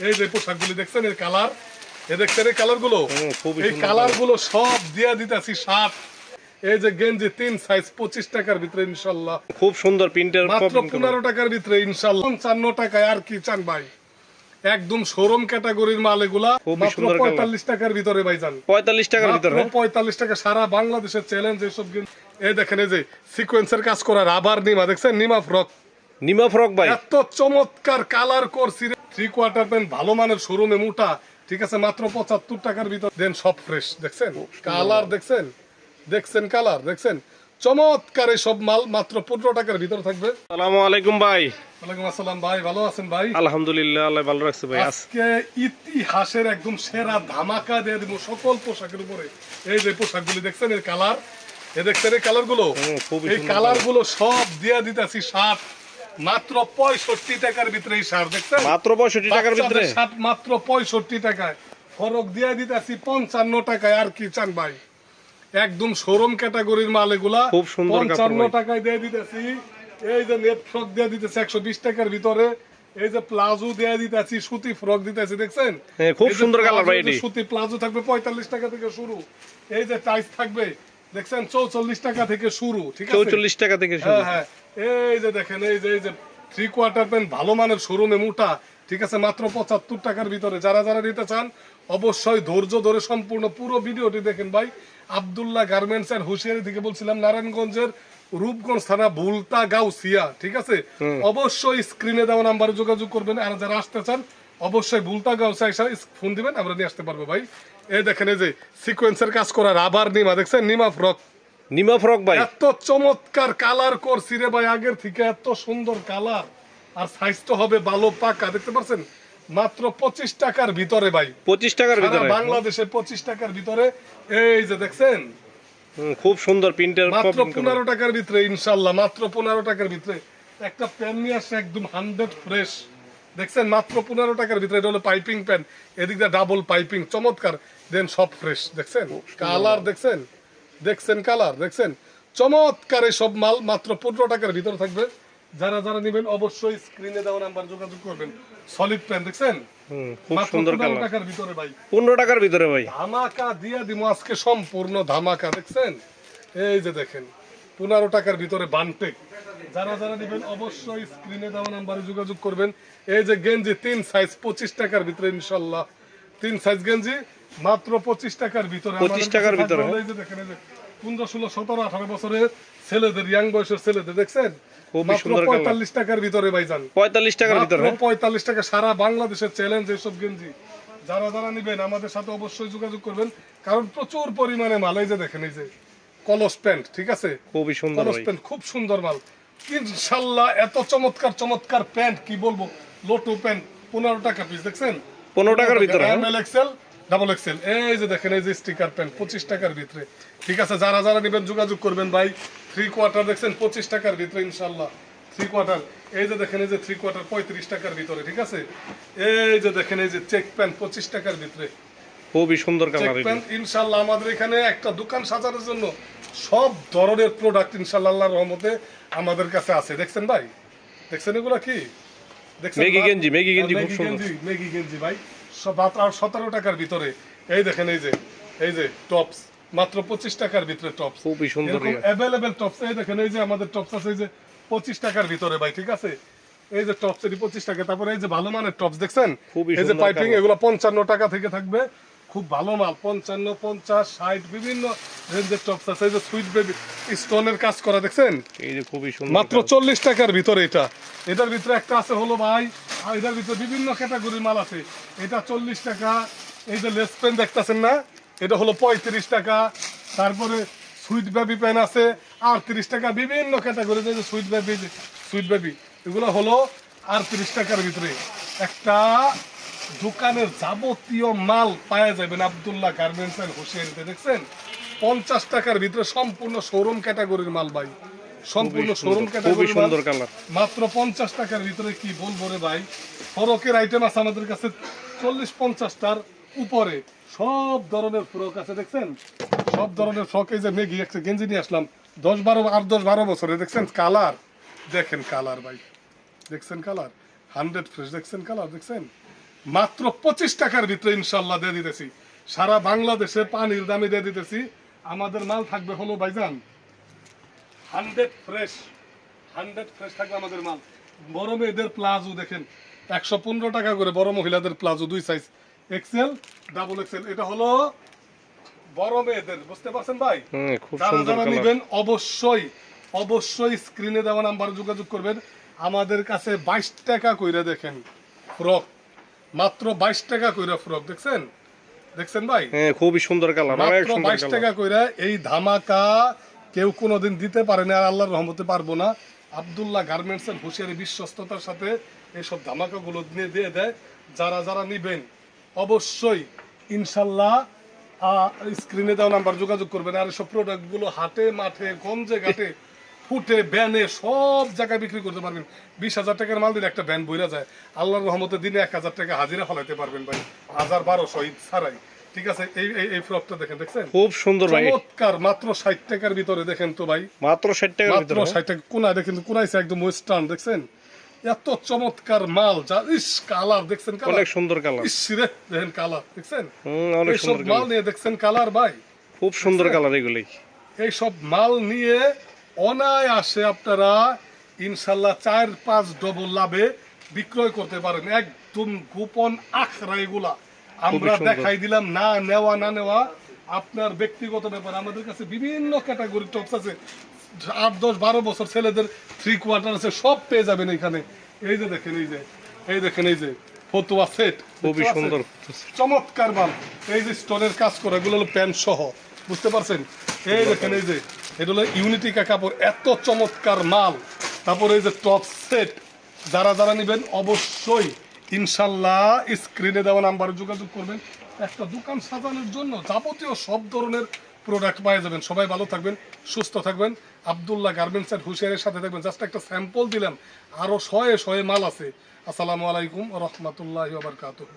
এই যে পোশাকগুলি দেখছেন এই কালার, দেখছেন এই কালার গুলো, এই কালার গুলো সব দিয়া দিতেছি 60। এই যে গেঞ্জি 3 সাইজ 25 টাকার ভিতরে ইনশাআল্লাহ, খুব সুন্দর প্রিন্টের, মাত্র 15 টাকার ভিতরে ইনশাআল্লাহ। 55 টাকায় আর কি চান ভাই, একদম শোরুম ক্যাটাগরির মাল এগুলা, মাত্র 45 টাকার ভিতরে ভাইজান, 45 টাকার ভিতরে, 45 টাকা। সারা বাংলাদেশের চ্যালেঞ্জ এসব। এই দেখেন এই যে সিকোয়েন্সের কাজ করা রাবার নিমা, দেখছেন নিমা ফ্রক, নিমা ফ্রক ভাই, এত চমৎকার কালার করছি। 3 কোয়ার্টার প্যান্ট ভালো মানের শোরুমে মোটা, ঠিক আছে, মাত্র 75 টাকার ভিতর দেন, সব ফ্রেশ। দেখছেন কালার, দেখছেন দেখছেন কালার, দেখছেন চমৎকার। এই সব মাল মাত্র 15 টাকার ভিতর থাকবে। আসসালামু আলাইকুম ভাই। ওয়ালাইকুম আসসালাম ভাই, ভালো আছেন ভাই? আলহামদুলিল্লাহ, আল্লাহ ভালো রাখছে ভাই। আজকে ইতিহাসের একদম সেরা ধামাকা দিয়ে দিব সকল পোশাকের উপরে। এই যে পোশাকগুলি দেখছেন এই কালার, দেখছেন এই কালার গুলো, এই কালার গুলো সব দিয়ে দিতেছি 60, মাত্র 65 টাকার ভিতরে। এই শার্ট দেখছেন মাত্র 65 টাকার ভিতরে, শার্ট মাত্র 65 টাকায়, ফরক দিয়ে দিতেছি 55 টাকায়। আর কি চান ভাই, একদম শোরুম ক্যাটাগরির মাল এগুলা, খুব সুন্দর 55 টাকায় দিয়ে দিতেছি। এই যে নেট ফ্রক দিয়ে দিতেছি 120 টাকার ভিতরে। এই যে প্লাজো দিয়ে দিতেছি, সুতি ফ্রক দিতেছি, দেখছেন খুব সুন্দর কালার ভাই। সুতি প্লাজো থাকবে 45 টাকা থেকে শুরু। এই যে টাইস থাকবে, দেখছেন 44 টাকা থেকে শুরু, ঠিক আছে, 44 টাকা থেকে শুরু। হ্যাঁ, এই যে দেখেন এই যে 3 কোয়ার্টার প্যান্ট ভালো মানের শোরুমে মোটা, ঠিক আছে, মাত্র 75 টাকার ভিতরে। যারা যারা নিতে চান অবশ্যই ধৈর্য ধরে সম্পূর্ণ পুরো ভিডিওটি দেখেন ভাই। আব্দুল্লাহ গার্মেন্টস এন্ড হুশিয়ারি থেকে বলছিলাম, নারায়ণগঞ্জের রূপগঞ্জ থানা ভুলতা গাউসিয়া, ঠিক আছে। অবশ্যই স্ক্রিনে দেওয়া নাম্বারে যোগাযোগ করবেন। আর যারা আসতে চান অবশ্যই ভুলতা গাউসিয়া এসে ফোন দিবেন, আমরা নিয়ে আসতে পারবো ভাই। এই দেখেন এই যে সিকোয়েন্সের কাজ করা রাবার নিমা, দেখছেন নিমা ফ্রক, নিমা ফ্রক ভাই, এত চমৎকার কালার করছি রে ভাই, আগের থেকে এত সুন্দর কালার। আর সাইজ তো হবে ভালো পাকা, দেখতে পাচ্ছেন, মাত্র 25 টাকার ভিতরে ভাই, 25 টাকার ভিতরে, বাংলাদেশে 25 টাকার ভিতরে। এই যে দেখছেন খুব সুন্দর প্রিন্টের, মাত্র 15 টাকার ভিতরে ইনশাআল্লাহ, মাত্র 15 টাকার ভিতরে। একটা প্যান নিয়ে আসছে একদম 100 ফ্রেশ, দেখছেন মাত্র 15 টাকার ভিতরে। এটা হলো পাইপিং প্যান, এদিক দিয়ে ডাবল পাইপিং, চমৎকার দেন, সব ফ্রেশ। দেখছেন কালার, দেখছেন দেখছেন কালার, দেখছেন চমৎকার। এই সব মাল মাত্র 15 টাকার ভিতরে থাকবে। যারা যারা নেবেন অবশ্যই স্ক্রিনে দেওয়া নাম্বার যোগাযোগ করবেন। সলিড প্যান দেখছেন খুব সুন্দর কালার, 15 টাকার ভিতরে ভাই, 15 টাকার ভিতরে ভাই, ধামাকা দিয়ে দিব আজকে, সম্পূর্ণ ধামাকা। দেখছেন এই যে দেখেন 15 টাকার ভিতরে বানটেক। যারা যারা নেবেন অবশ্যই স্ক্রিনে দেওয়া নাম্বারে যোগাযোগ করবেন। এই যে গেঞ্জি 3 সাইজ 25 টাকার ভিতরে ইনশাআল্লাহ, 3 সাইজ গেঞ্জি মাত্র 25 টাকার ভিতরে, 25 টাকার ভিতরে। এই যে দেখেন এই যে 15, 16, 17, 18 বছরের ছেলেদের, ইয়াং বয়সের ছেলেদের, দেখছেন মাত্র 45 টাকার ভিতরে ভাইজান, 45 টাকার ভিতরে, 45 টাকা। সারা বাংলাদেশের চ্যালেঞ্জ এসব গেঞ্জি। যারা যারা নেবেন আমাদের সাথে অবশ্যই যোগাযোগ করবেন, কারণ প্রচুর পরিমাণে মাল। এই যে দেখেন এই যে কলস প্যান্ট, ঠিক আছে, খুবই সুন্দর কলস প্যান্ট, খুব সুন্দর মাল ইনশাআল্লাহ। এত চমৎকার চমৎকার প্যান্ট কি বলবো, লোটো প্যান্ট 15 টাকা পিস, দেখছেন 15 টাকার ভিতরে, এমএল এক্সেল ডাবল এক্সেল। এই যে দেখেন এই যে স্টিকার প্যান্ট 25 টাকার ভিতরে, ঠিক আছে। যারা যারা নেবেন যোগাযোগ করবেন ভাই। 3 কোয়ার্টার দেখছেন 25 টাকার ভিতরে ইনশাআল্লাহ, 3 কোয়ার্টার। এই যে দেখেন এই যে 3 কোয়ার্টার 35 টাকার ভিতরে, ঠিক আছে। এই যে দেখেন এই যে চেক প্যান্ট 25 টাকার ভিতরে, খুবই সুন্দর চেক কালার। প্যান্ট ইনশাআল্লাহ। আমাদের এখানে একটা দোকান সাজানোর জন্য সব ধরনের প্রোডাক্ট ইনশাআল্লাহ আল্লাহর রহমতে আমাদের কাছে আছে। দেখছেন ভাই, দেখছেন এগুলা কি, দেখছেন মেগি গেঞ্জি, মেগি গেঞ্জি খুব সুন্দর, মেগি গেঞ্জি ভাই, সব মাত্র 17 টাকার ভিতরে। এই দেখেন এই যে টপস মাত্র 25 টাকার ভিতরে, টপস খুবই সুন্দর, এরকম अवेलेबल টপস। এই দেখেন এই যে আমাদের টপস আছে এই যে 25 টাকার ভিতরে ভাই, ঠিক আছে। এই যে টপস এটি 25 টাকা। তারপরে এই যে ভালো মানের টপস দেখছেন, এই যে পাইপিং, এগুলো 55 টাকা থেকে থাকবে, খুব ভালো মাল। 55, 50, 60 বিভিন্ন রেঞ্জের টপস আছে। এই যে সুইট বেবি স্টোনের কাজ করা, দেখছেন এই যে খুবই সুন্দর, মাত্র 40 টাকার ভিতরে। এটার ভিতরে একটা আছে হলো ভাই, এটার ভিতরে বিভিন্ন ক্যাটাগরির মাল আছে। এটা 40 টাকা। এই যে লেস পেন দেখতেছেন না, এটা হলো 35 টাকা। তারপরে সুইট বেবি পেন আছে 38 টাকা, বিভিন্ন ক্যাটাগরি। যে সুইট বেবি এগুলো হলো 38 টাকার ভিতরে। একটা দোকানের যাবতীয় মাল পাওয়া যাবেন আব্দুল্লাহ গার্মেন্টস এন্ড হুশিয়ারিতে, দেখছেন 50 টাকার ভিতরে সম্পূর্ণ শোরুম ক্যাটাগরির মাল ভাই, সম্পূর্ণ শোরুম ক্যাটাগরির মাল, মাত্র 50 টাকার ভিতরে। কি বলবো রে ভাই, ফরকের আইটেম আছে আমাদের কাছে 40-50টার উপরে, সব ধরনের ফ্রক আছে, দেখছেন সব ধরনের ফ্রক। এই যে মেগি একটা গেঞ্জি নিয়ে আসলাম 10-12 বছরে, দেখছেন কালার, দেখেন কালার ভাই, দেখছেন কালার 100 ফ্রেশ, দেখছেন কালার, দেখছেন মাত্র 25 টাকার ভিতরে ইনশাল্লাহ দিয়ে দিতেছি। সারা বাংলাদেশে পানির দামে দিয়ে দিতেছি। আমাদের মাল থাকবে হলো ভাইজান 100 ফ্রেশ থাকবে আমাদের মাল। বড় মেয়েদের প্লাজো দেখেন 115 টাকা করে, বড় মহিলাদের palazzo 2 size, XL double XL. এটা হলো বড় মেয়েদের, বুঝতে পারছেন ভাই? খুব যারা সুন্দর যারা কালার। নেবেন অবশ্যই স্ক্রিনে দেওয়া নাম্বারে যোগাযোগ করবেন। আমাদের কাছে 22 টাকা কইরা দেখেন ফ্রক, মাত্র 22 টাকা কইরা ফ্রক, দেখছেন ভাই? হ্যাঁ, খুবই সুন্দর কালার, অনেক মাত্র সুন্দর 22 কালার। টাকা কইরা এই ধামাকা কেউ কোনোদিন দিতে পারে না, আর আল্লাহর রহমতে পারবো না। আব্দুল্লাহ গার্মেন্টস এর হুঁশিয়ারি বিশ্বস্ততার সাথে এইসব ধামাকাগুলো দিয়ে দেয়। যারা যারা নিবেন অবশ্যই ইনশাল্লাহ স্ক্রিনে দেওয়া নাম্বার যোগাযোগ করবেন। আর এসব প্রোডাক্টগুলো হাটে মাঠে গঞ্জে ঘাটে ফুটে ব্যানে সব জায়গায় বিক্রি করতে পারবেন। 20,000 টাকার মাল দিলে একটা ব্যান বইরা যায়। আল্লাহর রহমতে দিনে 1,000 টাকা হাজিরা ফলাইতে পারবেন ভাই, 1,000-1,200 ঈদ ছাড়াই। ঠিক আছে, এই ফ্রকটা দেখেন খুব সুন্দর ভাই, চমৎকার, মাত্র 60 টাকার ভিতরে। দেখেন তো ভাই, মাত্র 60 টাকার মাত্র ভিতরে। 60 টাকা। কোনায় দেখেন, কোনাইছে একদম ওয়েস্টার্ন, দেখছেন এত চমৎকার মাল। যা ইস কালার দেখছেন, অনেক কালার সুন্দর কালার। ইস রে, দেখেন কালার দেখছেন। অনেক এইসব সুন্দর মাল কালার, নিয়ে দেখছেন কালার ভাই, খুব সুন্দর কালার এগুলি। এইসব মাল নিয়ে অনায়াসে আপনারা ইনশাল্লাহ 4-5 ডবল লাভে বিক্রয় করতে পারেন। একদম গোপন আখড়া এগুলা আমরা সুন্দর। দেখাই দিলাম। না নেওয়া না নেওয়া আপনার ব্যক্তিগত ব্যাপার। আমাদের কাছে বিভিন্ন ক্যাটাগরি টপস আছে, 8-10-12 বছর ছেলেদের 3 কোয়ার্টার আছে, সব পেয়ে যাবেন এখানে। এই যে দেখেন, এই যে ফতুয়া সেট, খুবই সুন্দর। চমৎকার মাল। এই যে স্টোনের কাজ করা, এগুলো হলো প্যান্ট সহ, বুঝতে পারছেন? এই দেখেন, এই যে এটা হলো ইউনিটিকা কাপড়, এত চমৎকার মাল। তারপরে এই যে টপ সেট, যারা যারা নেবেন অবশ্যই ইনশাল্লাহ স্ক্রিনে দেওয়া নাম্বারে যোগাযোগ করবেন। একটা দোকান সাজানোর জন্য যাবতীয় সব ধরনের প্রোডাক্ট পাওয়া যাবেন। সবাই ভালো থাকবেন, সুস্থ থাকবেন। আব্দুল্লাহ গার্মেন্টস এর হুঁশিয়ারের সাথে থাকবেন। জাস্ট একটা স্যাম্পল দিলাম, আরো শয়ে শয়ে মাল আছে। আসসালামু আলাইকুম ওয়া রাহমাতুল্লাহি ওয়া বারাকাতুহু।